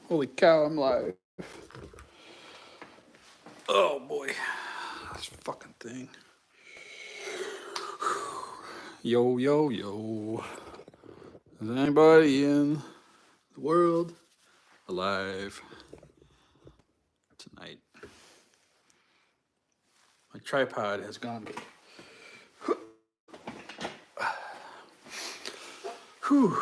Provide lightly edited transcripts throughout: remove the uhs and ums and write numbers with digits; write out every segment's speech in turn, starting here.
Holy cow, I'm live. Oh boy, this fucking thing. Yo, yo, yo. Is anybody in the world alive tonight? My tripod has gone. Whew.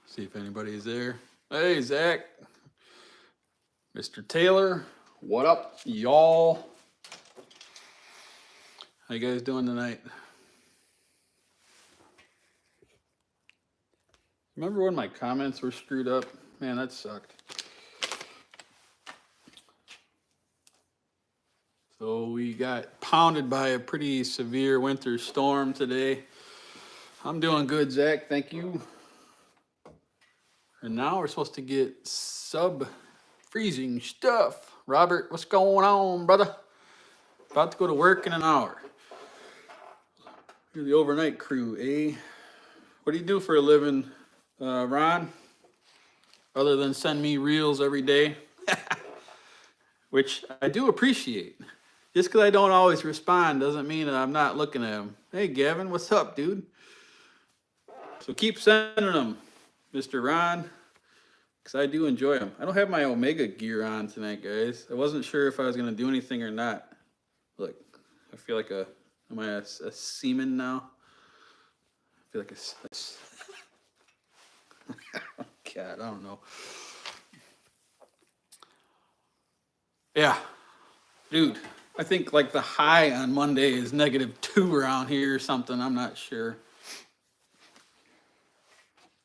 See if anybody's there. Hey, Zach. Mr. Taylor. What up, y'all? How you guys doing tonight? Remember when my comments were screwed up? Man, that sucked. So we got pounded by a pretty severe winter storm today. I'm doing good, Zach. Thank you. And now we're supposed to get sub-freezing stuff. Robert, what's going on, brother? About to go to work in an hour. You're the overnight crew, eh? What do you do for a living, Ron? Other than send me reels every day, which I do appreciate. Just because I don't always respond doesn't mean that I'm not looking at them. Hey, Gavin, what's up, dude? So keep sending them, Mr. Ron, because I do enjoy them. I don't have my Omega gear on tonight, guys. I wasn't sure if I was going to do anything or not. Look, I feel like am I a seaman now? I feel like a God, I don't know. Yeah, dude, I think like the high on Monday is -2 around here or something. I'm not sure.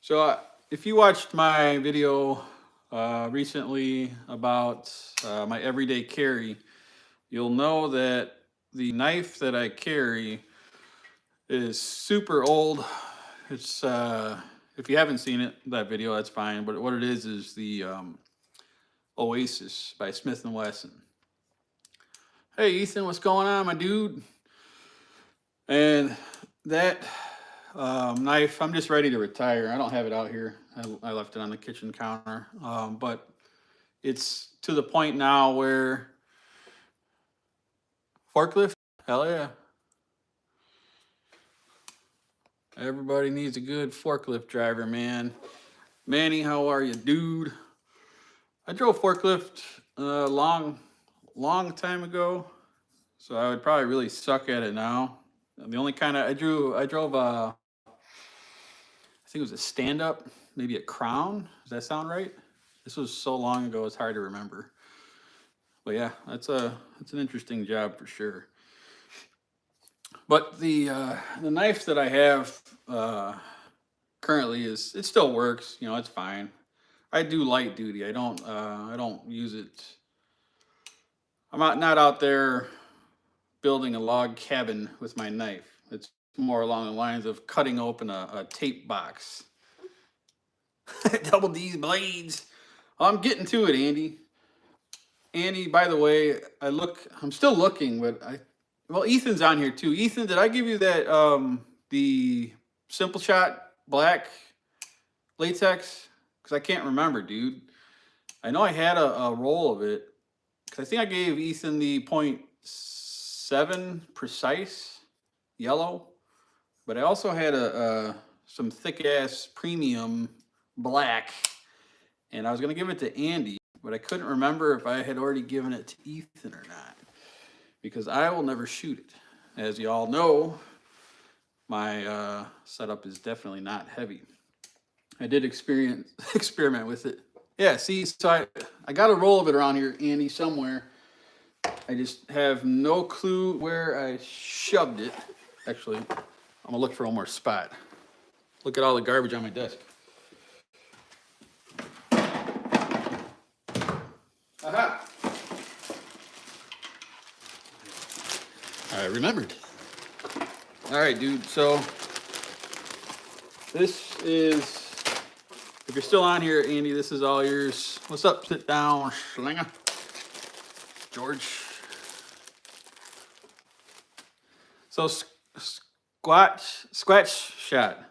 So if you watched my video recently about my everyday carry, you'll know that the knife that I carry is super old. It's if you haven't seen it, that video, that's fine. But what it is the Oasis by Smith & Wesson. Hey, Ethan, what's going on, my dude? And that knife, I'm just ready to retire. I don't have it out here. I left it on the kitchen counter. But it's to the point now where forklift, hell yeah. Everybody needs a good forklift driver, man. Manny, how are you, dude? I drove forklift a long time ago, so I would probably really suck at it now. The only kind of I drove I think it was a stand-up, maybe a Crown. Does that sound right? This was so long ago, it's hard to remember. But yeah, it's an interesting job for sure. But the knife that I have currently it still works. You know, it's fine. I do light duty. I don't use it. I'm not out there building a log cabin with my knife. It's more along the lines of cutting open a tape box. Double D's blades. I'm getting to it, Andy. Andy, by the way, I'm still looking, but well, Ethan's on here too. Ethan, did I give you that the Simple Shot black latex? Because I can't remember, dude. I know I had a roll of it. Because I think I gave Ethan the 0.7 precise yellow. But I also had some thick ass premium black. And I was going to give it to Andy. But I couldn't remember if I had already given it to Ethan or not. Because I will never shoot it. As you all know, my setup is definitely not heavy. I did experiment with it. Yeah, see, so I got a roll of it around here, Andy, somewhere. I just have no clue where I shoved it. Actually, I'm gonna look for one more spot. Look at all the garbage on my desk. Aha! I remembered. All right, dude, so this is, if you're still on here, Andy, this is all yours. What's up? Sit down, Slinger. George. So Scratch Shot.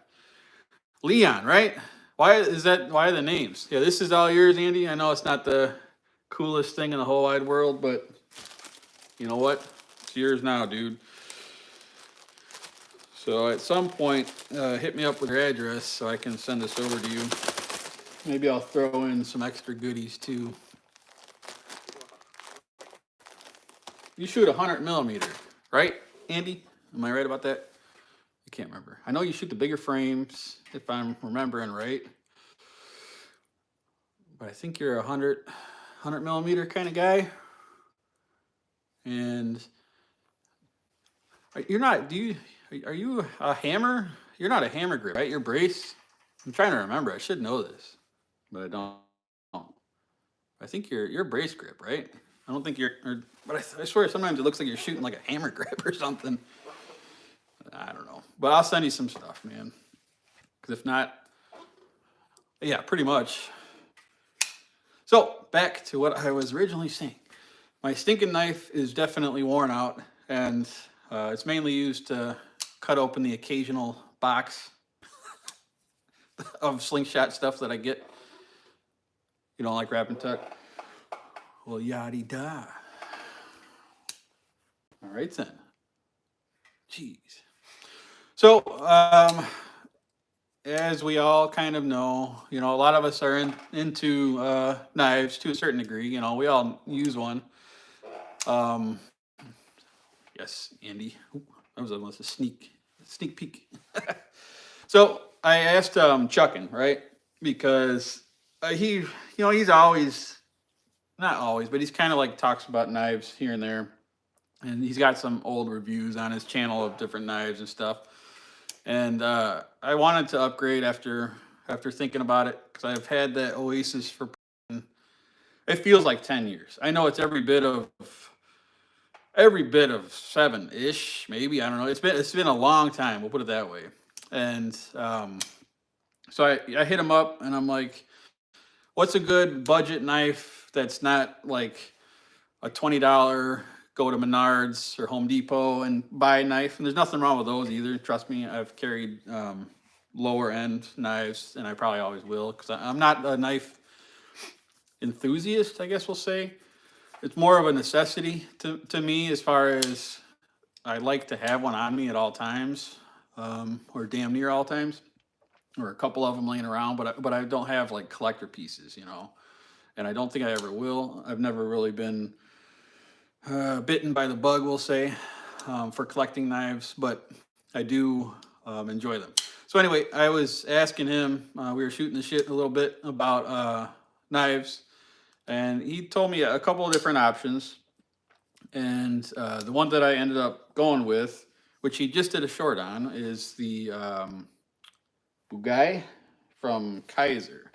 Leon, right? Why is that? Why are the names? Yeah, this is all yours, Andy. I know it's not the coolest thing in the whole wide world, but you know what? It's yours now, dude. So at some point, hit me up with your address so I can send this over to you. Maybe I'll throw in some extra goodies too. You shoot 100mm, right, Andy? Am I right about that? I can't remember. I know you shoot the bigger frames, if I'm remembering right. But I think you're a 100mm kind of guy. And you're not, are you a hammer? You're not a hammer grip, right? You're brace. I'm trying to remember. I should know this, but I don't. I think you're brace grip, right? I don't think but I swear sometimes it looks like you're shooting like a hammer grip or something. I don't know, but I'll send you some stuff, man. Because if not, yeah, pretty much. So back to what I was originally saying. My stinking knife is definitely worn out, and it's mainly used to cut open the occasional box of Slingshot stuff that I get. You don't like wrap and tuck? Well, yaddy da. All right then. Jeez. So, as we all kind of know, a lot of us are into knives to a certain degree. We all use one. Yes, Andy. Ooh, that was almost a sneak peek. So I asked Chuckin, right? Because he's always, not always, but he's kind of like talks about knives here and there. And he's got some old reviews on his channel of different knives and stuff. And I wanted to upgrade after thinking about it, because I've had that Oasis for, it feels like 10 years. I know it's every bit of 7-ish, maybe. I don't know. It's been a long time. We'll put it that way. And so I hit him up and I'm like, what's a good budget knife that's not like a $20 go to Menards or Home Depot and buy a knife? And there's nothing wrong with those either. Trust me, I've carried lower end knives, and I probably always will, because I'm not a knife enthusiast, I guess we'll say. It's more of a necessity to me, as far as I like to have one on me at all times, or damn near all times, or a couple of them laying around. But I don't have like collector pieces, and I don't think I ever will. I've never really been bitten by the bug, we'll say, for collecting knives, but I do enjoy them. So anyway, I was asking him, we were shooting the shit a little bit about knives, and he told me a couple of different options. And the one that I ended up going with, which he just did a short on, is the Bugai from Kizer.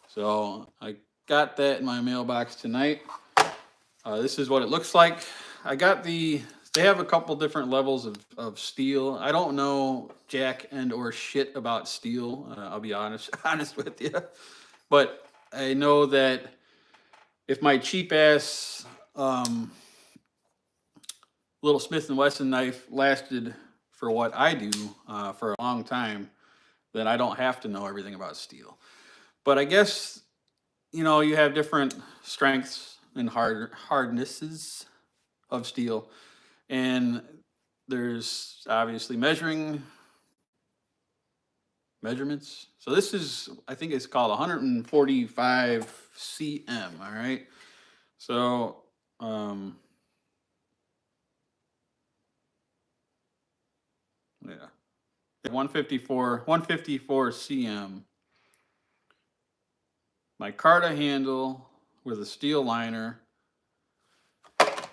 So I got that in my mailbox tonight. This is what it looks like. They have a couple different levels of steel. I don't know jack and or shit about steel. I'll be honest with you. But I know that if my cheap ass little Smith & Wesson knife lasted for what I do for a long time, then I don't have to know everything about steel. But I guess, you have different strengths and hardnesses of steel. And there's obviously measurements. So this is, I think it's called 145 cm, all right? So, yeah, 154 cm. Micarta handle with a steel liner.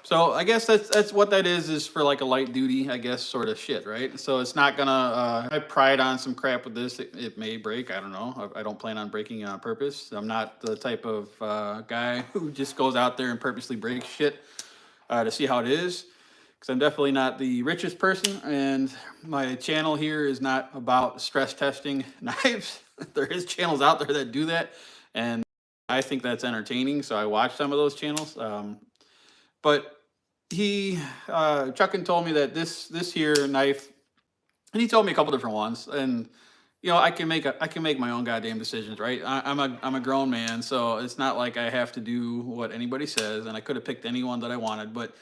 So I guess that's what that is for like a light duty, I guess, sort of shit, right? So it's not gonna, I pried on some crap with this. It may break, I don't know. I don't plan on breaking it on purpose. I'm not the type of guy who just goes out there and purposely breaks shit to see how it is. Because I'm definitely not the richest person, and my channel here is not about stress testing knives. There is channels out there that do that, and I think that's entertaining, so I watch some of those channels. But Chuckin told me that this here knife, and he told me a couple different ones, and you know, I can make my own goddamn decisions, right? I'm a grown man, so it's not like I have to do what anybody says, and I could have picked anyone that I wanted, but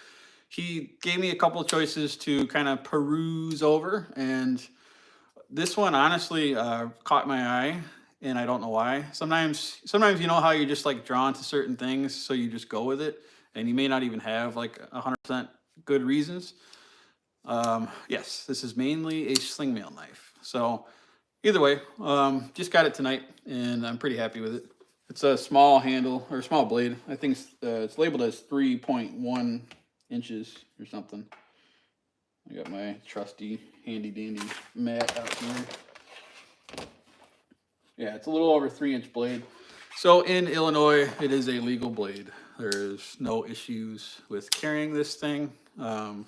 he gave me a couple of choices to kind of peruse over, and this one honestly caught my eye, and I don't know why. Sometimes you know how you're just like drawn to certain things, so you just go with it, and you may not even have like 100% good reasons. Yes, this is mainly a sling mail knife. So either way, just got it tonight, and I'm pretty happy with it. It's a small handle or small blade. I think it's labeled as 3.1 inches or something. I got my trusty handy dandy mat out here. Yeah, it's a little over 3-inch blade. So in Illinois, it is a legal blade. There's no issues with carrying this thing. The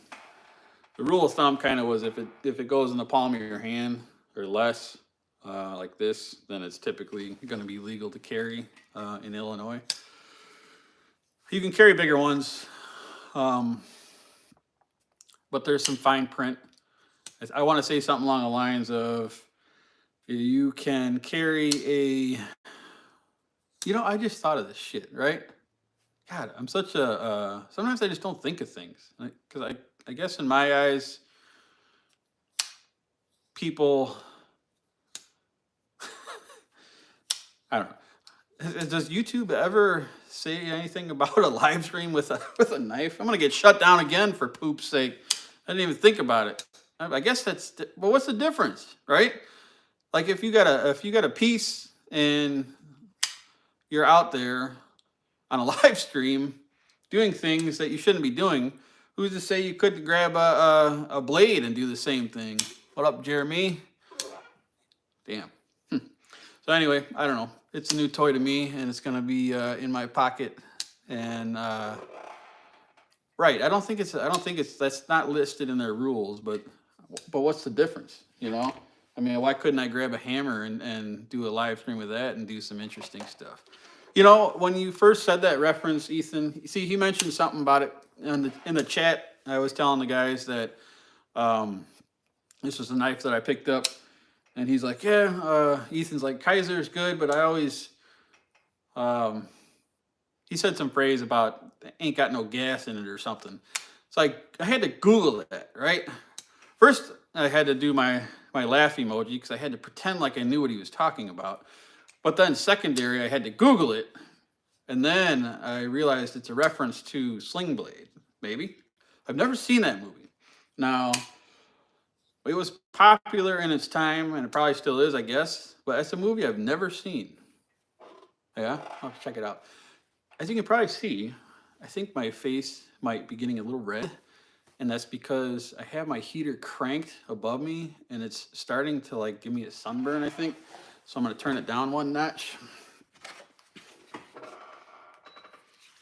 rule of thumb kind of was if it goes in the palm of your hand or less, like this, then it's typically going to be legal to carry in Illinois. You can carry bigger ones, but there's some fine print. I want to say something along the lines of you can carry a. You know, I just thought of this shit, right? God, I'm such a. Sometimes I just don't think of things because I guess in my eyes, people. I don't know. Does YouTube ever say anything about a live stream with a knife? I'm gonna get shut down again for poop's sake. I didn't even think about it. I guess that's. But what's the difference, right? Like if you got a piece and you're out there on a live stream doing things that you shouldn't be doing, who's to say you couldn't grab a blade and do the same thing? What up, Jeremy? Damn. So anyway, I don't know. It's a new toy to me, and it's gonna be in my pocket. And right, I don't think it's that's not listed in their rules. But what's the difference? You know, I mean, why couldn't I grab a hammer and do a live stream with that and do some interesting stuff? You know, when you first said that reference, Ethan, see, he mentioned something about it in the chat. I was telling the guys that this was a knife that I picked up. And he's like, yeah, Ethan's like, Kizer's good, but I always, he said some phrase about ain't got no gas in it or something. It's like, I had to Google that, right? First, I had to do my laugh emoji because I had to pretend like I knew what he was talking about. But then secondary, I had to Google it. And then I realized it's a reference to Sling Blade, maybe. I've never seen that movie. Now, it was popular in its time, and it probably still is, I guess. But it's a movie I've never seen. Yeah, I'll have to check it out. As you can probably see, I think my face might be getting a little red. And that's because I have my heater cranked above me, and it's starting to like give me a sunburn, I think. So I'm going to turn it down one notch.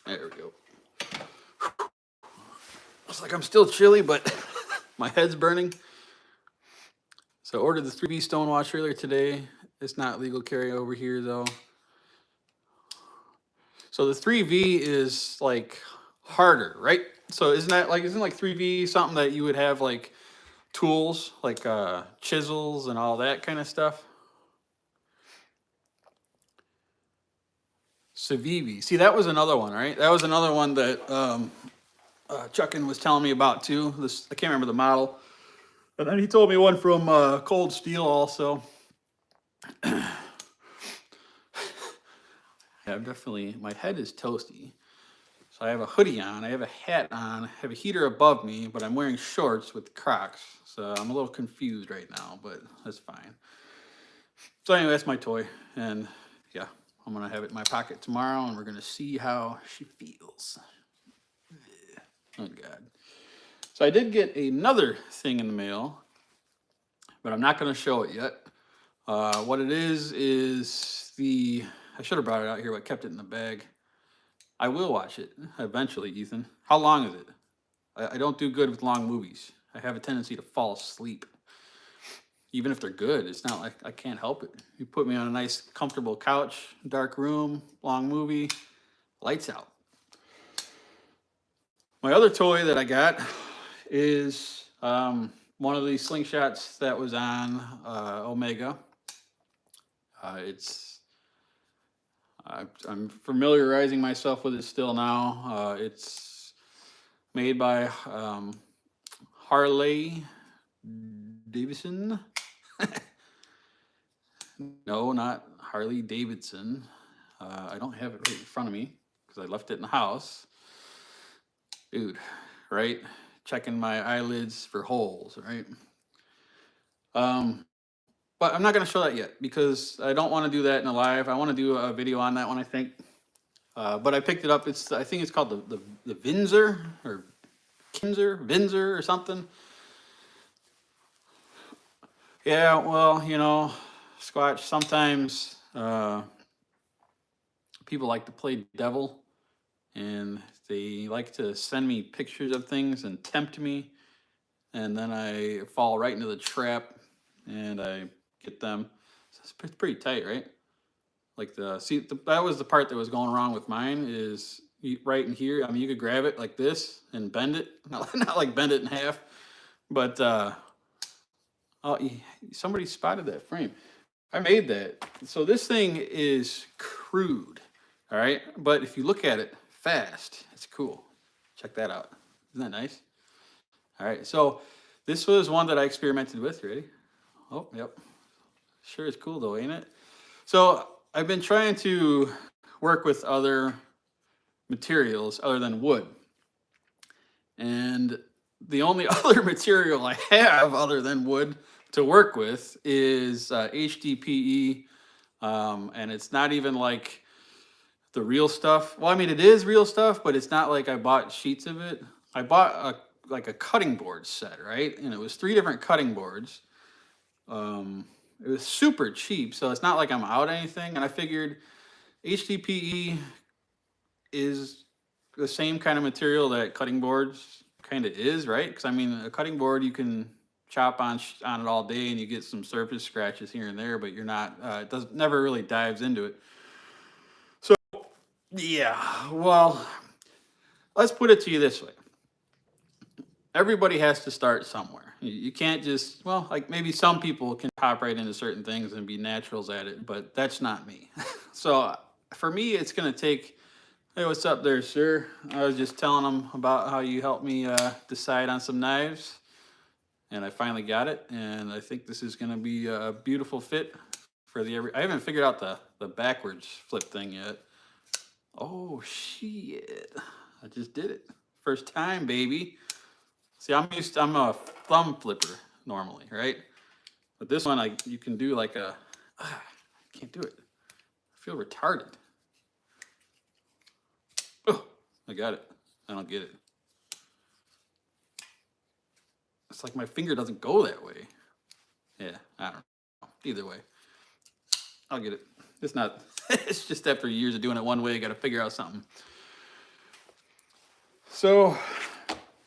There we go. Looks like I'm still chilly, but my head's burning. So I ordered the 3V Stonewash earlier today. It's not legal carry over here though. So the 3V is like harder, right? So isn't like 3V something that you would have like tools, like chisels and all that kind of stuff? Civivi. See, that was another one, right? That was another one that Chuckin was telling me about too. I can't remember the model. And then he told me one from Cold Steel also. Yeah, I'm definitely, my head is toasty. So I have a hoodie on, I have a hat on, I have a heater above me, but I'm wearing shorts with Crocs. So I'm a little confused right now, but that's fine. So anyway, that's my toy. And yeah, I'm going to have it in my pocket tomorrow, and we're going to see how she feels. Oh, God. So I did get another thing in the mail, but I'm not going to show it yet. What it is I should have brought it out here, but kept it in the bag. I will watch it eventually, Ethan. How long is it? I don't do good with long movies. I have a tendency to fall asleep. Even if they're good, it's not like I can't help it. You put me on a nice, comfortable couch, dark room, long movie, lights out. My other toy that I got is one of these slingshots that was on Omega. It's I'm familiarizing myself with it still now. It's made by Harley Davidson. No, not Harley Davidson. I don't have it right in front of me because I left it in the house. Dude, right? Checking my eyelids for holes, right? But I'm not going to show that yet because I don't want to do that in a live. I want to do a video on that one, I think. But I picked it up. I think it's called the Vinzer or Vinzer or something. Yeah, well, you know, Squatch, sometimes people like to play devil and they like to send me pictures of things and tempt me. And then I fall right into the trap and I get them. So it's pretty tight, right? Like that was the part that was going wrong with mine is right in here. I mean, you could grab it like this and bend it, not like bend it in half, but oh, somebody spotted that frame. I made that. So this thing is crude, all right? But if you look at it fast, it's cool. Check that out. Isn't that nice? All right, so this was one that I experimented with. Ready? Oh, yep. Sure is cool though, ain't it? So I've been trying to work with other materials other than wood. And the only other material I have other than wood to work with is HDPE. And it's not even like the real stuff. Well, I mean, it is real stuff, but it's not like I bought sheets of it. I bought like a cutting board set, right? And it was 3 different cutting boards. It was super cheap, so it's not like I'm out anything. And I figured HDPE is the same kind of material that cutting boards kind of is, right? Because I mean, a cutting board you can chop on it all day and you get some surface scratches here and there, but you're not. It does never really dives into it. So yeah, well, let's put it to you this way. Everybody has to start somewhere. You can't just, well, like maybe some people can hop right into certain things and be naturals at it, but that's not me. So for me, it's going to take, hey, what's up there, sir? I was just telling them about how you helped me decide on some knives, and I finally got it, and I think this is going to be a beautiful fit for I haven't figured out the backwards flip thing yet. Oh, shit. I just did it. First time, baby. See, I'm a thumb flipper normally, right? But this one, you can do like I can't do it. I feel retarded. Oh, I got it. I don't get it. It's like my finger doesn't go that way. Yeah, I don't know. Either way, I'll get it. It's not, it's just after years of doing it one way, I got to figure out something. So,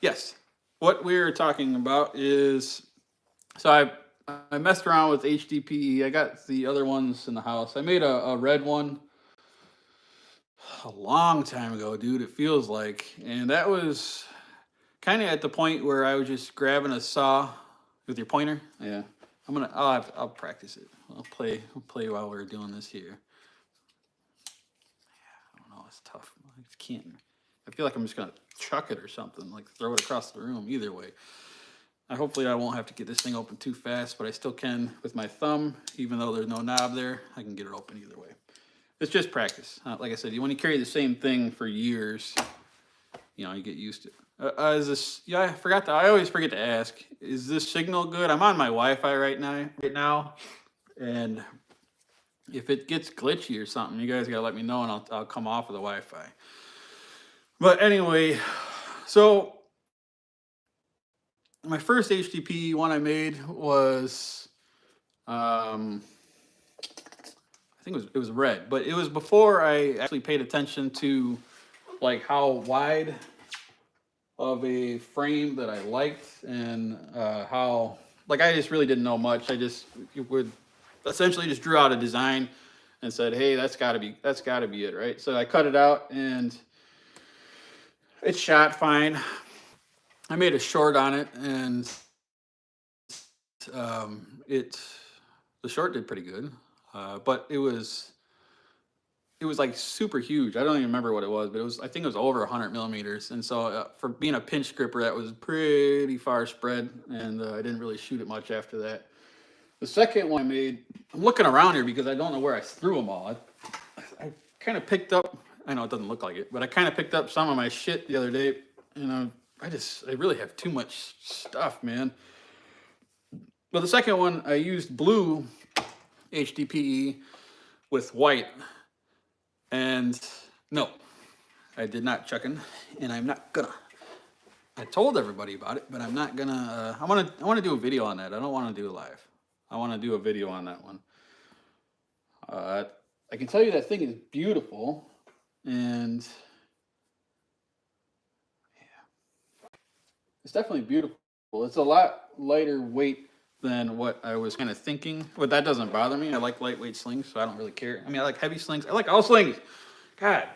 yes, what we're talking about is, so I messed around with HDPE. I got the other ones in the house. I made a red one a long time ago, dude. It feels like, and that was kind of at the point where I was just grabbing a saw with your pointer. Yeah, I'll practice it. I'll play while we're doing this here. I don't know. It's tough. I just can't. I feel like I'm just gonna chuck it or something, like throw it across the room. Either way. Hopefully I won't have to get this thing open too fast, but I still can with my thumb, even though there's no knob there. I can get it open either way. It's just practice. Like I said, when you carry the same thing for years, you get used to it. Is this? Yeah, I always forget to ask. Is this signal good? I'm on my Wi-Fi right now, and if it gets glitchy or something, you guys gotta let me know, and I'll come off of the Wi-Fi. But anyway, so my first HDPE one I made was, I think it was red, but it was before I actually paid attention to like how wide of a frame that I liked and how, like, I just really didn't know much. I just would essentially just drew out a design and said, hey, that's gotta be it, right? So I cut it out and it shot fine. I made a short on it, and the short did pretty good. but it was like super huge. I don't even remember what it was, but it was, I think it was over 100 millimeters. And so for being a pinch gripper, that was pretty far spread, and I didn't really shoot it much after that. The second one I made, I'm looking around here because I don't know where I threw them all. I kind of picked up, I know it doesn't look like it, but I kind of picked up some of my shit the other day, and I really have too much stuff, man. But the second one, I used blue HDPE with white, and no, I did not chucking, and I'm not gonna. I told everybody about it, but I'm not gonna. I want to do a video on that. I don't want to do it live. I want to do a video on that one. I can tell you that thing is beautiful, and it's definitely beautiful. It's a lot lighter weight than what I was kind of thinking, but that doesn't bother me. I like lightweight slings, so I don't really care. I mean, I like heavy slings. I like all slings. God.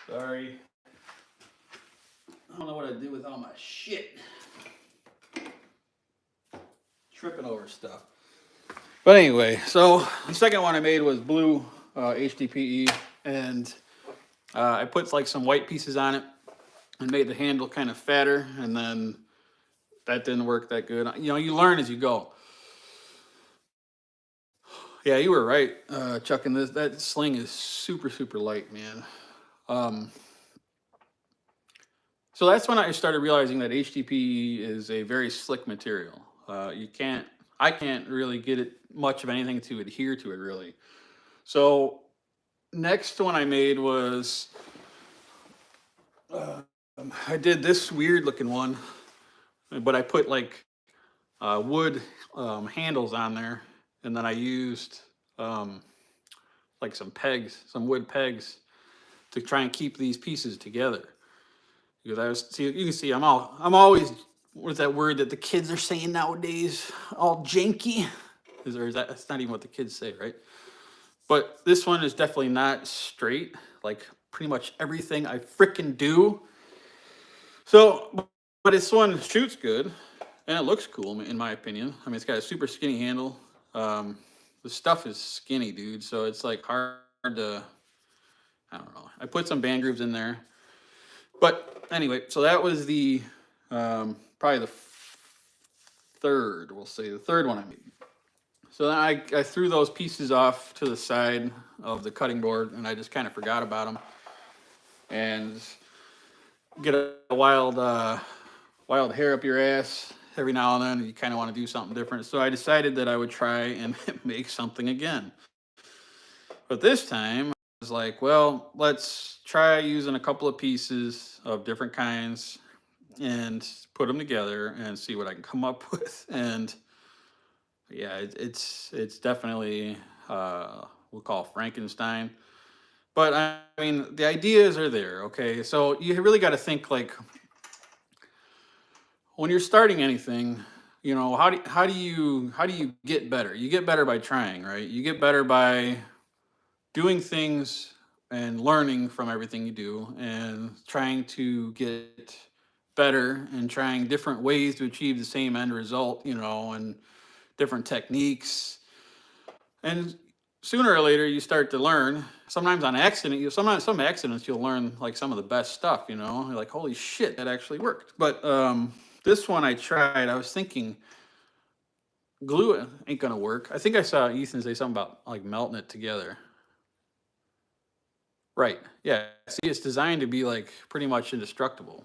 Sorry. I don't know what I did with all my shit. Tripping over stuff. But anyway, so the second one I made was blue HDPE, and I put like some white pieces on it and made the handle kind of fatter, and then that didn't work that good. You know, you learn as you go. Yeah, you were right, chucking this. That sling is super, super light, man. So that's when I started realizing that HDPE is a very slick material. I can't really get it much of anything to adhere to it, really. So next one I made was, I did this weird looking one, but I put like wood handles on there, and then I used like some pegs, some wood pegs, to try and keep these pieces together. Because you can see I'm always, what's that word that the kids are saying nowadays? All janky. That's not even what the kids say, right? But this one is definitely not straight, like pretty much everything I frickin' do. So, but this one shoots good, and it looks cool in my opinion. I mean, it's got a super skinny handle. The stuff is skinny, dude, so it's like hard to, I don't know. I put some band grooves in there. But anyway, so that was the probably the third, we'll say, the third one I made. So then I threw those pieces off to the side of the cutting board, and I just kind of forgot about them. And get a wild hair up your ass every now and then. You kind of want to do something different. So I decided that I would try and make something again. But this time, I was like, well, let's try using a couple of pieces of different kinds and put them together and see what I can come up with. And yeah, it's definitely we'll call Frankenstein. But I mean, the ideas are there. Okay, so you really got to think like when you're starting anything. You know, how do you get better? You get better by trying, right? You get better by doing things and learning from everything you do and trying to get better and trying different ways to achieve the same end result, you know, and different techniques. And sooner or later you start to learn, sometimes on accident. Sometimes some accidents you'll learn like some of the best stuff, you know. You're like, holy shit, that actually worked. But this one I tried, I was thinking glue ain't gonna work. I think I saw Ethan say something about like melting it together. Right. Yeah. See, it's designed to be like pretty much indestructible.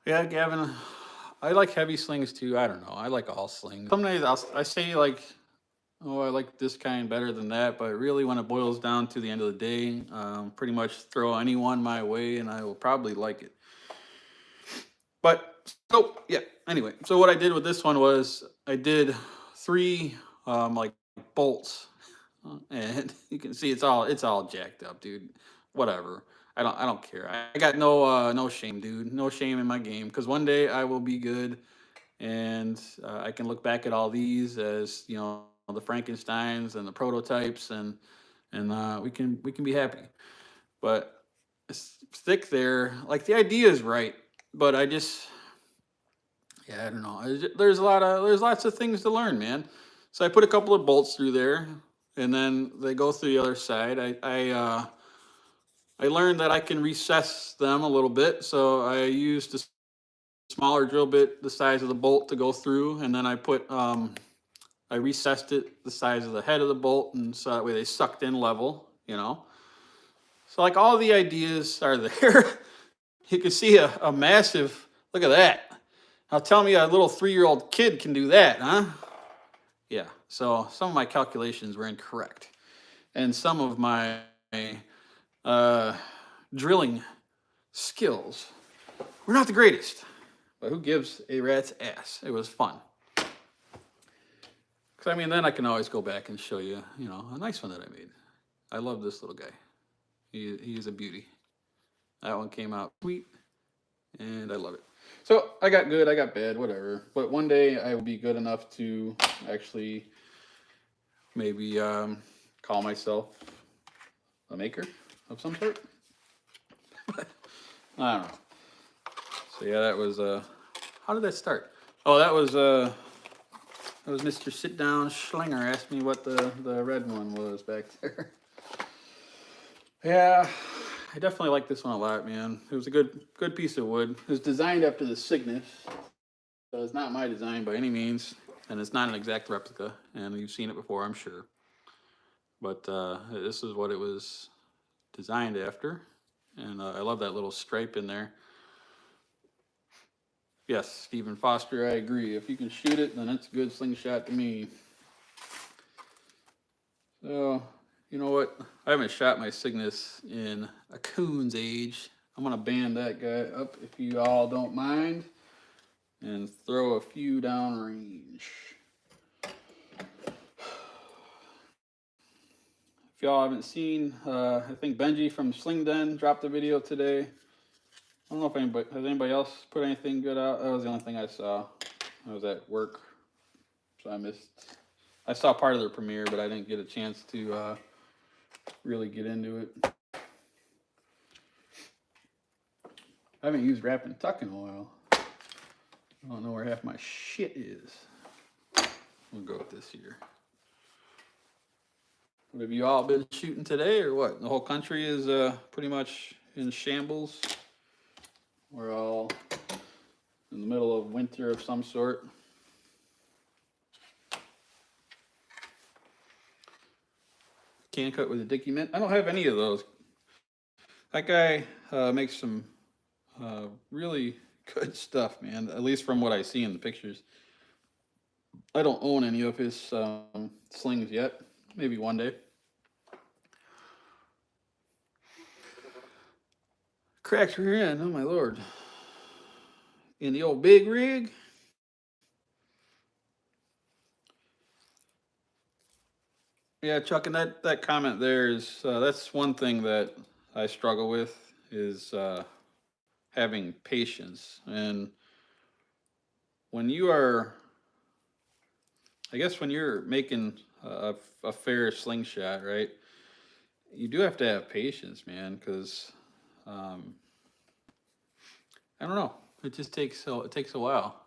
Yeah, Gavin, I like heavy slings too. I don't know. I like all slings. Some days I say like, oh, I like this kind better than that. But really, when it boils down to the end of the day, pretty much throw anyone my way and I will probably like it. But so yeah. Anyway, so what I did with this one was I did three like bolts, and you can see it's all jacked up, dude. Whatever. I don't care. I got no shame, dude. No shame in my game because one day I will be good, and I can look back at all these as you know the Frankensteins and the prototypes, and we can be happy. But stick there. Like the idea is right, but I just, yeah, I don't know. There's lots of things to learn, man. So I put a couple of bolts through there, and then they go through the other side. I learned that I can recess them a little bit, so I used a smaller drill bit the size of the bolt to go through, and then I recessed it the size of the head of the bolt, and so that way they sucked in level, you know. So like all the ideas are there. You can see a massive, look at that. Now tell me a little 3-year-old kid can do that, huh? Yeah, so some of my calculations were incorrect. And some of my uh, drilling skills were not the greatest. But who gives a rat's ass? It was fun. Because, I mean, then I can always go back and show you, you know, a nice one that I made. I love this little guy. He is a beauty. That one came out sweet, and I love it. So I got good, I got bad, whatever. But one day I will be good enough to actually maybe call myself a maker of some sort. I don't know. So yeah, that was how did that start? Oh, that was Mr. Sit Down Schlinger asked me what the red one was back there. Yeah, I definitely like this one a lot, man. It was a good piece of wood. It was designed after the Cygnus, so it's not my design by any means, and it's not an exact replica. And you've seen it before, I'm sure. But this is what it was designed after, and I love that little stripe in there. Yes, Stephen Foster, I agree. If you can shoot it, then it's a good slingshot to me. So, you know what? I haven't shot my Cygnus in a coon's age. I'm going to band that guy up, if you all don't mind, and throw a few downrange. If y'all haven't seen, I think Benji from Sling Den dropped a video today. I don't know if anybody else put anything good out. That was the only thing I saw. I was at work, so I missed. I saw part of their premiere, but I didn't get a chance to really get into it. I haven't used Wrap and Tuck in a while. I don't know where half my shit is. We'll go with this here. What have you all been shooting today, or what? The whole country is pretty much in shambles. We're all in the middle of winter of some sort. Can cut with a Dicky Mint. I don't have any of those. That guy makes some really good stuff, man. At least from what I see in the pictures. I don't own any of his slings yet. Maybe one day. Cracked rear end, oh my lord. In the old big rig. Yeah, Chuck, and that comment there is, that's one thing that I struggle with is having patience. And when you are, I guess when you're making a fair slingshot, right, you do have to have patience, man, because I don't know, it just takes a while.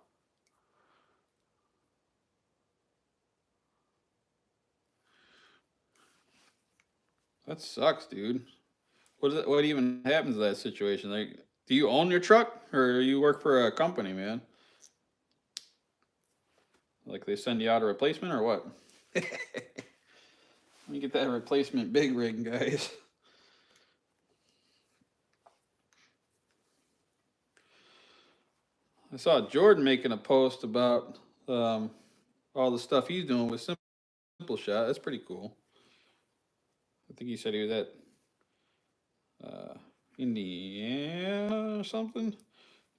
That sucks, dude. What even happens in that situation? Like, do you own your truck or do you work for a company, man? Like they send you out a replacement or what? Let me get that replacement big rig, guys. I saw Jordan making a post about all the stuff he's doing with Simple Shot. That's pretty cool. I think he said he was at Indiana or something.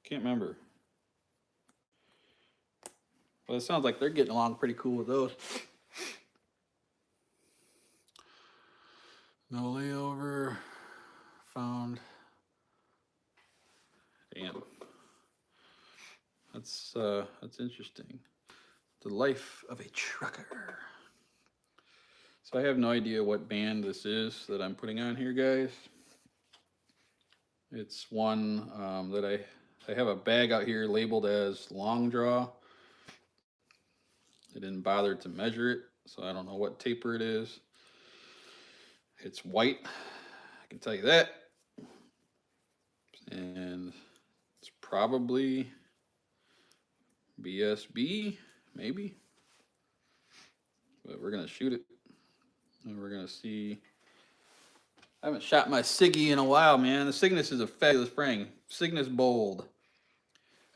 Can't remember. Well, it sounds like they're getting along pretty cool with those. No layover found. Damn. That's interesting. The life of a trucker. So I have no idea what band this is that I'm putting on here, guys. It's one that I have a bag out here labeled as long draw. I didn't bother to measure it, so I don't know what taper it is. It's white, I can tell you that. And it's probably BSB, maybe. But we're gonna shoot it, and we're gonna see. I haven't shot my Siggy in a while, man. The Cygnus is a fabulous frame. Cygnus Bold.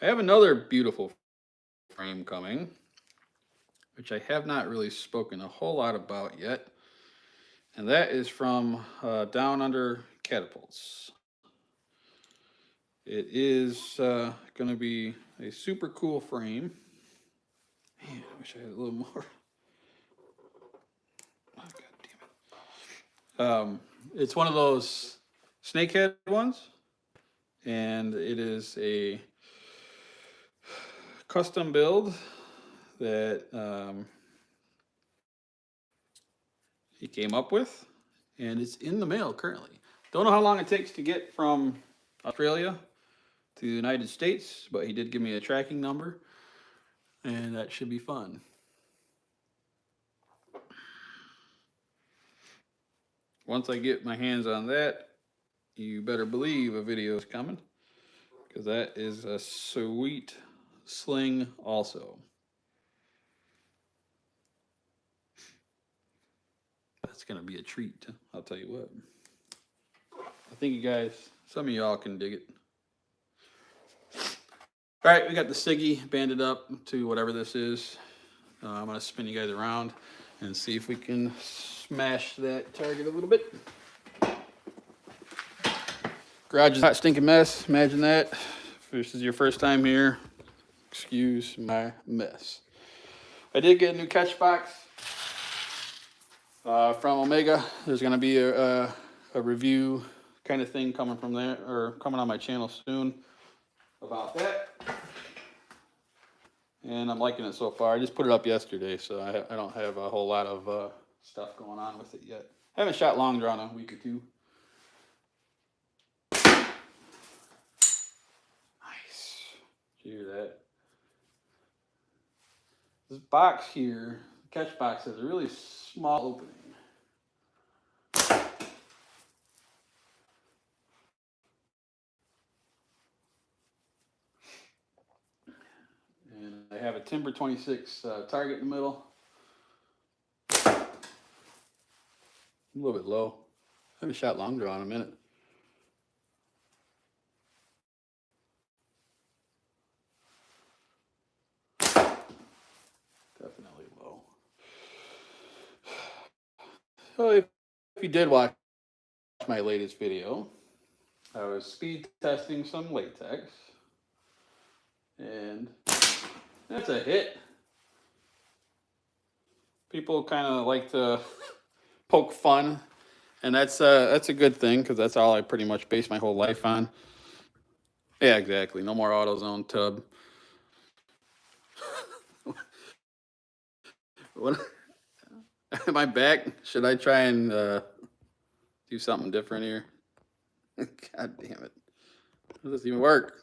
I have another beautiful frame coming, which I have not really spoken a whole lot about yet. And that is from Down Under Catapults. It is going to be a super cool frame. Man, I wish I had a little more. Oh, God damn it. It's one of those snakehead ones, and it is a custom build that he came up with, and it's in the mail currently. Don't know how long it takes to get from Australia to the United States, but he did give me a tracking number, and that should be fun. Once I get my hands on that, you better believe a video is coming, because that is a sweet sling also. That's going to be a treat, I'll tell you what. I think you guys, some of y'all can dig it. All right, we got the Siggy banded up to whatever this is. I'm going to spin you guys around and see if we can smash that target a little bit. Garage is a hot stinking mess. Imagine that. If this is your first time here, excuse my mess. I did get a new catch box from Omega. There's going to be a review kind of thing coming from there, or coming on my channel soon about that. And I'm liking it so far. I just put it up yesterday, so I don't have a whole lot of stuff going on with it yet. I haven't shot long draw in a week or two. Nice. Did you hear that? This box here, catch box, has a really small opening. And I have a Timber 26 target in the middle. A little bit low. I haven't shot long draw in a minute. Definitely low. So if you did watch my latest video, I was speed testing some latex. And that's a hit. People kind of like to poke fun, and that's a good thing, because that's all I pretty much base my whole life on. Yeah, exactly. No more AutoZone tub. What? Am I back? Should I try and do something different here? God damn it. How does this even work?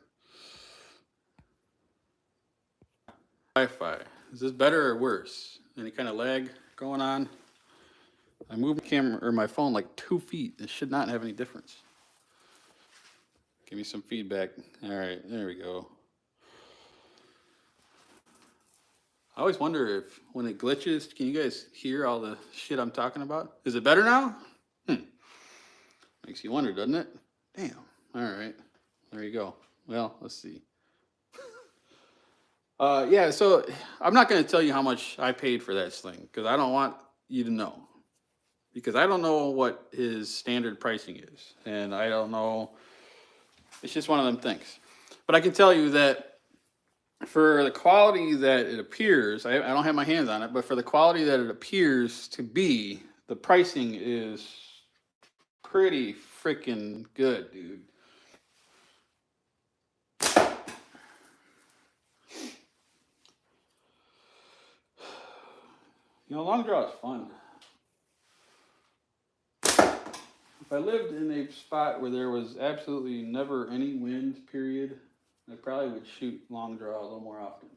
Wi-Fi. Is this better or worse? Any kind of lag going on? I moved my camera or my phone like 2 feet. It should not have any difference. Give me some feedback. All right, there we go. I always wonder if when it glitches, can you guys hear all the shit I'm talking about? Is it better now? Makes you wonder, doesn't it? Damn. All right. There you go. Well, let's see. Yeah, so I'm not going to tell you how much I paid for that sling, because I don't want you to know. Because I don't know what his standard pricing is. And I don't know. It's just one of them things. But I can tell you that for the quality that it appears, I don't have my hands on it, but for the quality that it appears to be, the pricing is pretty freaking good, dude. You know, long draw is fun. if I lived in a spot where there was absolutely never any wind, period, I probably would shoot long draw a little more often.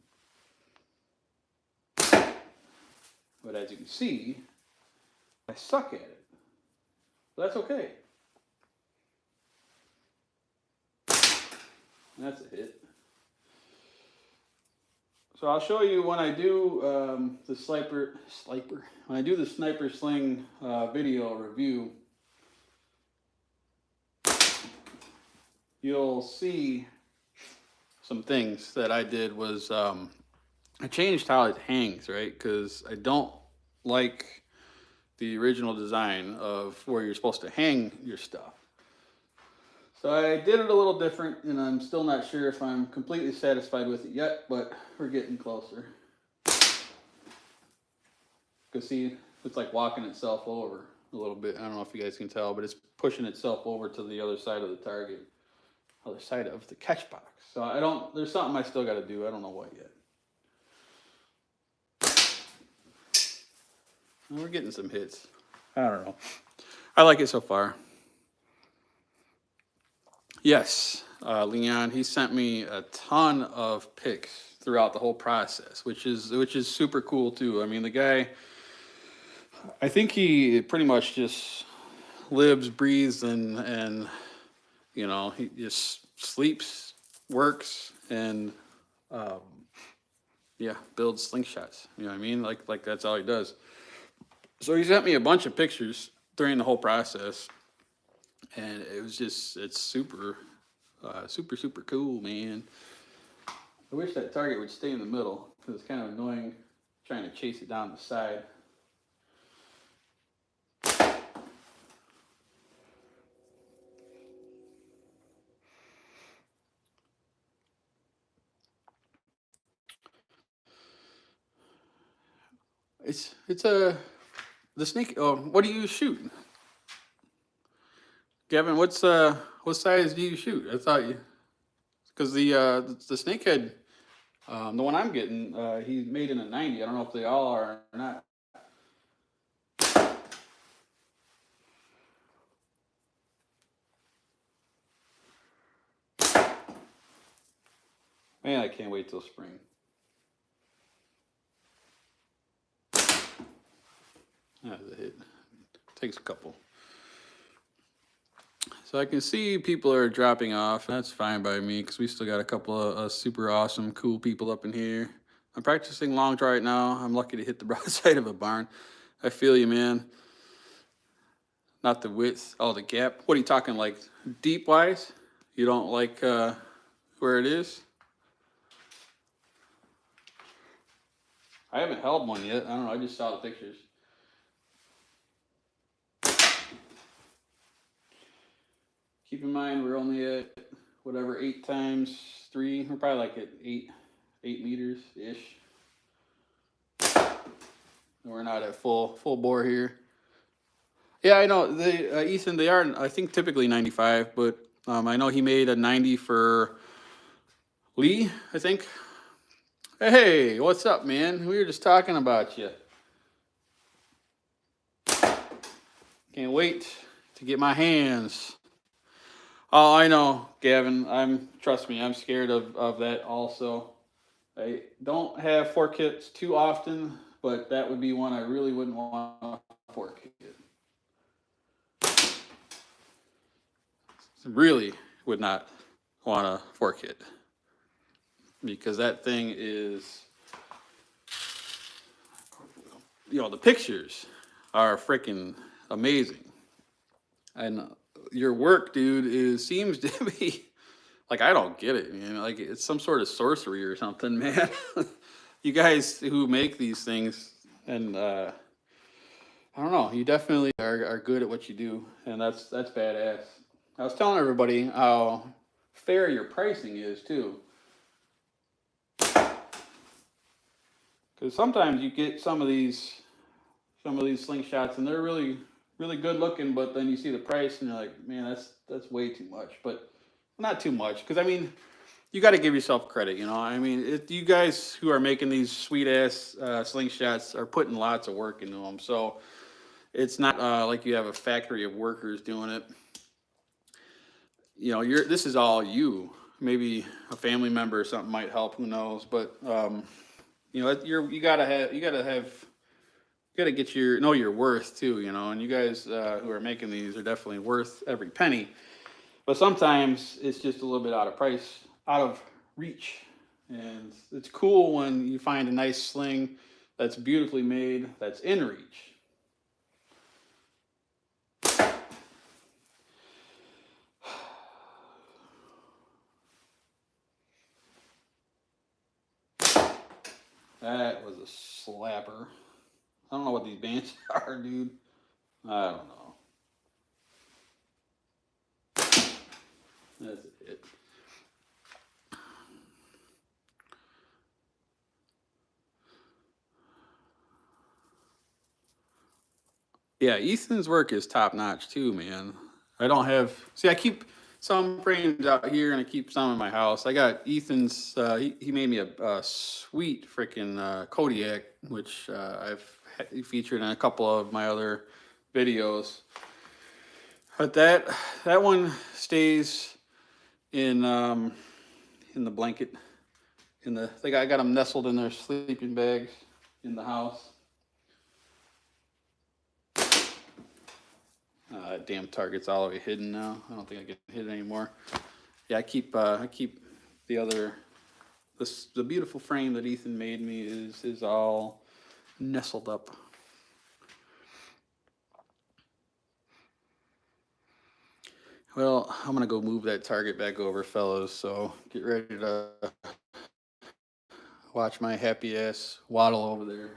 But as you can see, I suck at it. But that's okay. That's a hit. So I'll show you when I do the when I do the sniper sling video review, you'll see some things that I did was I changed how it hangs, right? Because I don't like the original design of where you're supposed to hang your stuff. So I did it a little different, and I'm still not sure if I'm completely satisfied with it yet, but we're getting closer. Because see, it's like walking itself over a little bit. I don't know if you guys can tell, but it's pushing itself over to the other side of the target, other side of the catch box. So there's something I still got to do. I don't know what yet. And we're getting some hits. I don't know. I like it so far. Yes, Leon, he sent me a ton of pics throughout the whole process, which is super cool too. I mean, the guy, I think he pretty much just lives, breathes, and you know, he just sleeps, works, and yeah, builds slingshots. You know what I mean? Like that's all he does. So he sent me a bunch of pictures during the whole process. And it was just, it's super cool, man. I wish that target would stay in the middle, because it's kind of annoying trying to chase it down the side. It's the snake. Oh, what do you shoot? Gavin, what size do you shoot? I thought you, because the snakehead, the one I'm getting, he's made in a 90. I don't know if they all are or not. Man, I can't wait till spring. That's a hit. Takes a couple. So I can see people are dropping off. That's fine by me, because we still got a couple of super awesome, cool people up in here. I'm practicing long draw right now. I'm lucky to hit the broadside of a barn. I feel you, man. Not the width, oh, the gap. What are you talking, like deep wise? You don't like where it is? I haven't held one yet. I don't know, I just saw the pictures. Keep in mind, we're only at whatever 8 times 3. We're probably like at 8 meters ish. We're not at full bore here. Yeah, I know. Ethan, they are, I think, typically 95, but I know he made a 90 for Lee, I think. Hey, what's up, man? We were just talking about you. Can't wait to get my hands. Oh, I know, Gavin. Trust me, I'm scared of that also. I don't have fork hits too often, but that would be one I really wouldn't want a fork hit. Really would not want a fork hit, because that thing is, you know, the pictures are freaking amazing. And your work, dude, seems to be like, I don't get it, man. Like, it's some sort of sorcery or something, man. You guys who make these things, and I don't know, you definitely are good at what you do, and that's badass. I was telling everybody how fair your pricing is too, because sometimes you get some of these slingshots, and they're really good looking, but then you see the price and you're like, man, that's way too much. But not too much, because I mean, you got to give yourself credit, you know. I mean, you guys who are making these sweet ass slingshots are putting lots of work into them. So It's not like you have a factory of workers doing it. You know, this is all you. Maybe a family member or something might help. Who knows? But you know, you gotta get your know your worth too. You know, and you guys who are making these are definitely worth every penny. But sometimes it's just a little bit out of reach. And it's cool when you find a nice sling that's beautifully made, that's in reach. That was a slapper. I don't know what these bands are, dude. I don't know. That's it. Yeah, Ethan's work is top notch too, man. I don't have. See, I keep some frames out here, and I keep some in my house. I got Ethan's. He made me a sweet freaking Kodiak, which I've featured in a couple of my other videos. But that one stays in the blanket. I got them nestled in their sleeping bags in the house. Damn target's all the way hidden now. I don't think I can hit it anymore. Yeah, I keep the other the beautiful frame that Ethan made me is all nestled up. Well, I'm gonna go move that target back over, fellas. So get ready to watch my happy ass waddle over there.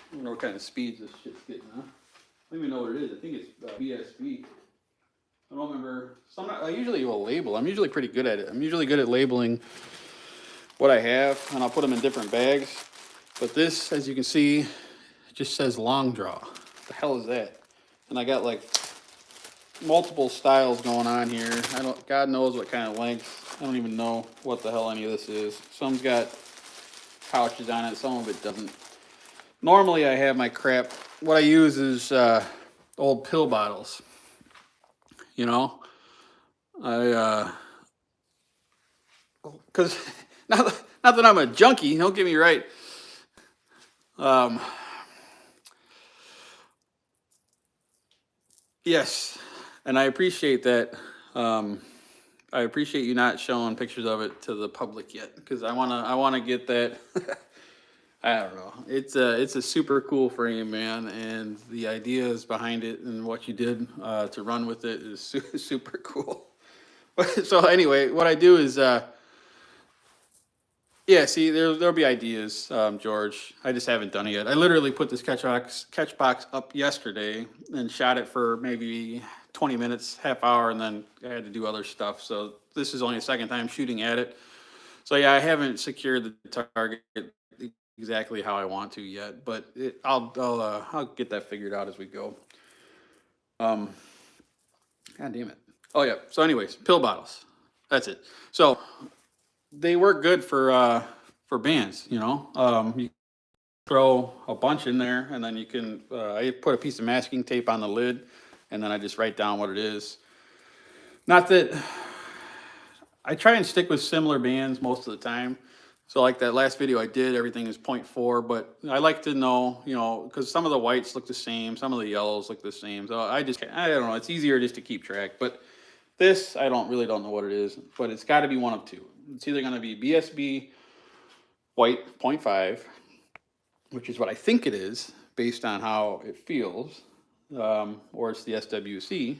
I don't know what kind of speeds this shit's getting, huh? I don't even know what it is. I think it's BSB. I don't remember. I usually will label. I'm usually pretty good at it. I'm usually good at labeling what I have, and I'll put them in different bags. But this, as you can see, just says long draw. What the hell is that? And I got like multiple styles going on here. God knows what kind of length. I don't even know what the hell any of this is. Some's got pouches on it. Some of it doesn't. Normally I have my crap. What I use is old pill bottles. You know, because not that I'm a junkie. Don't get me right. Yes, and I appreciate that. I appreciate you not showing pictures of it to the public yet, because I wanna get that. I don't know. It's a super cool frame, man, and the ideas behind it and what you did to run with it is super cool. So anyway, what I do is, yeah, see, there'll be ideas, George. I just haven't done it yet. I literally put this catch box up yesterday and shot it for maybe 20 minutes, half hour, and then I had to do other stuff. So this is only the second time shooting at it. So yeah, I haven't secured the target exactly how I want to yet, but I'll get that figured out as we go. God damn it. Oh yeah. So anyways, pill bottles. That's it. So they work good for bands. You know, you throw a bunch in there, and then you can. I put a piece of masking tape on the lid, and then I just write down what it is. Not that I try and stick with similar bands most of the time. So like that last video I did, everything is 0.4, but I like to know, you know, because some of the whites look the same, some of the yellows look the same. So I don't know, it's easier just to keep track. But this, I don't know what it is, but it's got to be one of two. It's either going to be BSB white 0.5, which is what I think it is based on how it feels, or it's the SWC.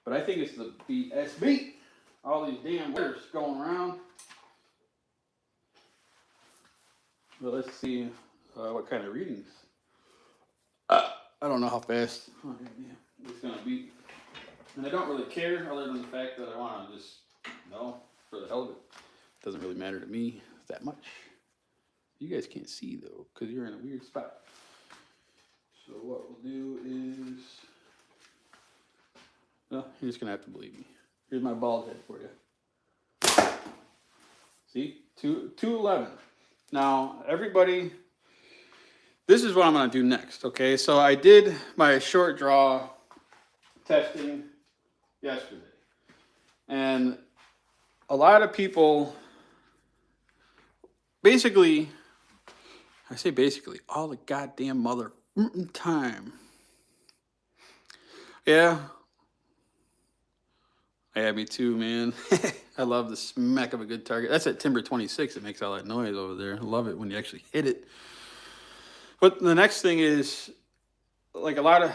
But I think it's the BSB. All these damn letters going around. Well, let's see what kind of readings. I don't know how fast it's going to be. And I don't really care other than the fact that I want to just know. for the hell of it. Doesn't really matter to me that much. You guys can't see though, because you're in a weird spot. So what we'll do is, well, you're just gonna have to believe me. Here's my bald head for you. See, 211. Now, everybody, this is what I'm gonna do next, okay? So I did my short draw testing yesterday. And a lot of people, basically, I say basically, all the goddamn mother time. Yeah. Yeah, me too, man. I love the smack of a good target. That's at Timber 26. It makes all that noise over there. I love it when you actually hit it. But the next thing is, like a lot of,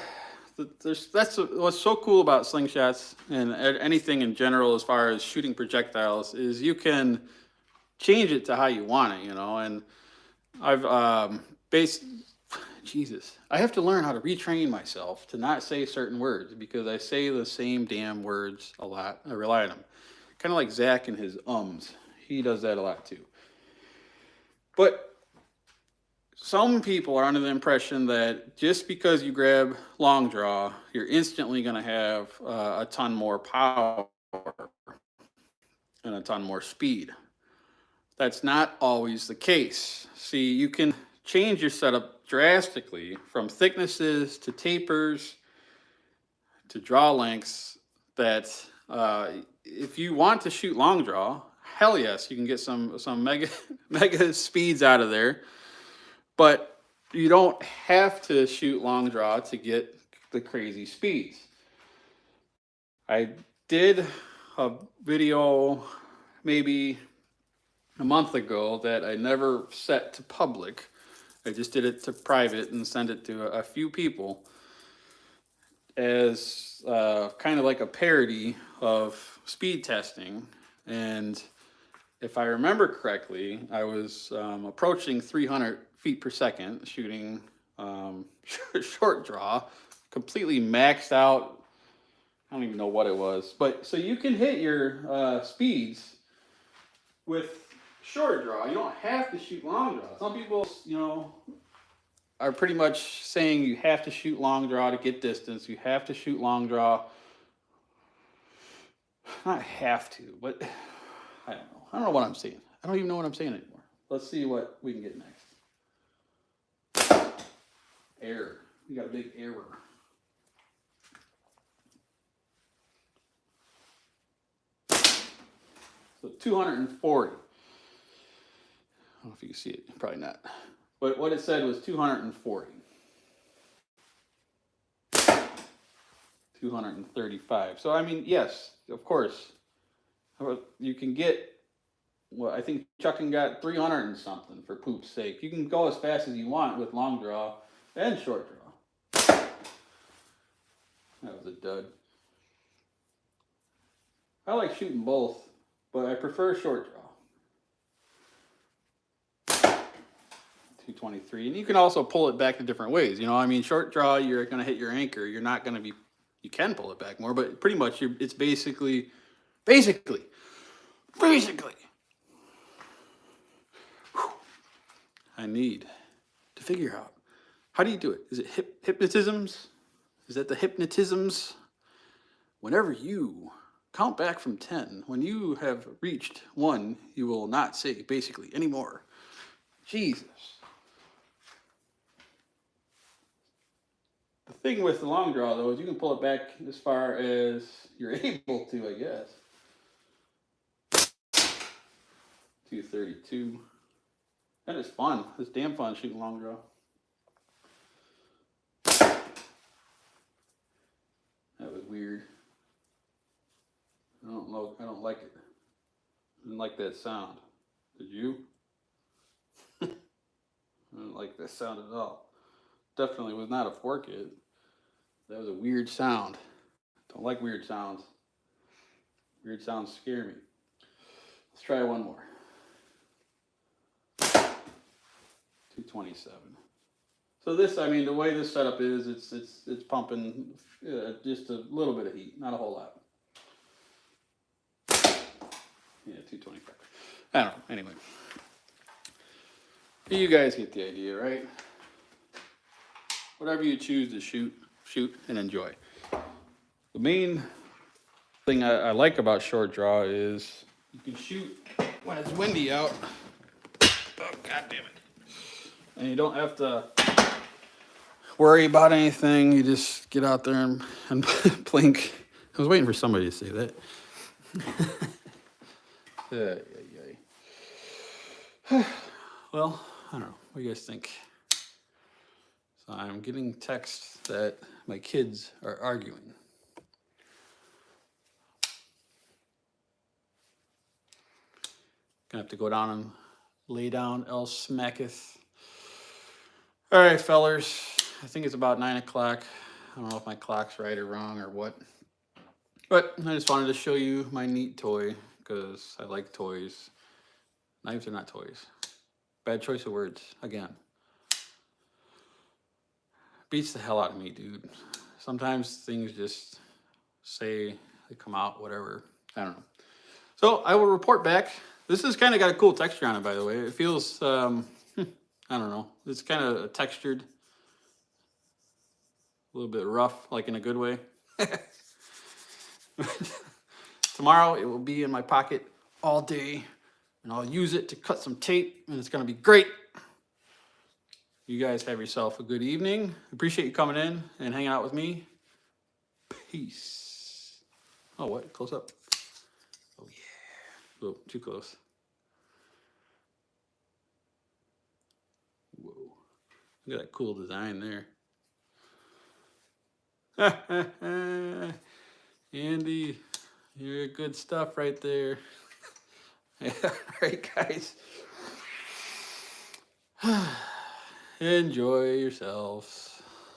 that's what's so cool about slingshots and anything in general as far as shooting projectiles is you can change it to how you want it, you know. And I've Jesus, I have to learn how to retrain myself to not say certain words because I say the same damn words a lot. I rely on them. Kind of like Zach and his ums. He does that a lot too. But some people are under the impression that just because you grab long draw, you're instantly going to have a ton more power and a ton more speed. That's not always the case. See, you can change your setup drastically from thicknesses to tapers to draw lengths that if you want to shoot long draw, hell yes, you can get some mega speeds out of there. But you don't have to shoot long draw to get the crazy speeds. I did a video maybe a month ago that I never set to public. I just did it to private and sent it to a few people as kind of like a parody of speed testing. And if I remember correctly, I was approaching 300 feet per second shooting short draw, completely maxed out. I don't even know what it was. But so you can hit your speeds with short draw. You don't have to shoot long draw. Some people, you know, are pretty much saying you have to shoot long draw to get distance. You have to shoot long draw. Not have to, but I don't know. I don't know what I'm saying. I don't even know what I'm saying anymore. Let's see what we can get next. Error. We got a big error. So 240. I don't know if you can see it. Probably not. But what it said was 240. 235. So, I mean, yes, of course. You can get, well, I think Chuckin got 300 and something for poop's sake. You can go as fast as you want with long draw and short draw. That was a dud. I like shooting both, but I prefer short draw. 223. And you can also pull it back in different ways. You know, I mean, short draw, you're going to hit your anchor. You're not going to be, you can pull it back more, but pretty much it's basically, I need to figure out, how do you do it? Is it hypnotisms? Is that the hypnotisms? Whenever you count back from 10, when you have reached 1, you will not say basically anymore. Jesus. The thing with the long draw, though, is you can pull it back as far as you're able to, I guess. 232. That is fun. It's damn fun shooting long draw. That was weird. I don't know. I don't like it. I didn't like that sound. Did you? I didn't like that sound at all. Definitely was not a fork hit. That was a weird sound. Don't like weird sounds. Weird sounds scare me. Let's try one more. 227. So this, I mean, the way this setup is, it's pumping just a little bit of heat, not a whole lot. Yeah, 225. I don't know. Anyway, you guys get the idea, right? Whatever you choose to shoot and enjoy. The main thing I like about short draw is you can shoot when it's windy out. Oh, God damn it. And you don't have to worry about anything. You just get out there and plink. I was waiting for somebody to say that. Well, I don't know. What do you guys think? So I'm getting texts that my kids are arguing. Gonna have to go down and lay down, else smacketh. All right, fellers. I think it's about 9 o'clock. I don't know if my clock's right or wrong or what. But I just wanted to show you my neat toy because I like toys. Knives are not toys. Bad choice of words, again. Beats the hell out of me, dude. Sometimes things just say, they come out, whatever. I don't know. So I will report back. This has kind of got a cool texture on it, by the way. It feels, I don't know. It's kind of textured. A little bit rough, like in a good way. Tomorrow it will be in my pocket all day, and I'll use it to cut some tape, and it's going to be great. You guys have yourself a good evening. Appreciate you coming in and hanging out with me. Peace. Oh, what? Close up. Oh, yeah. Oh, too close. Whoa. Look at that cool design there. Andy, you're good stuff right there. All right, guys. Enjoy yourselves.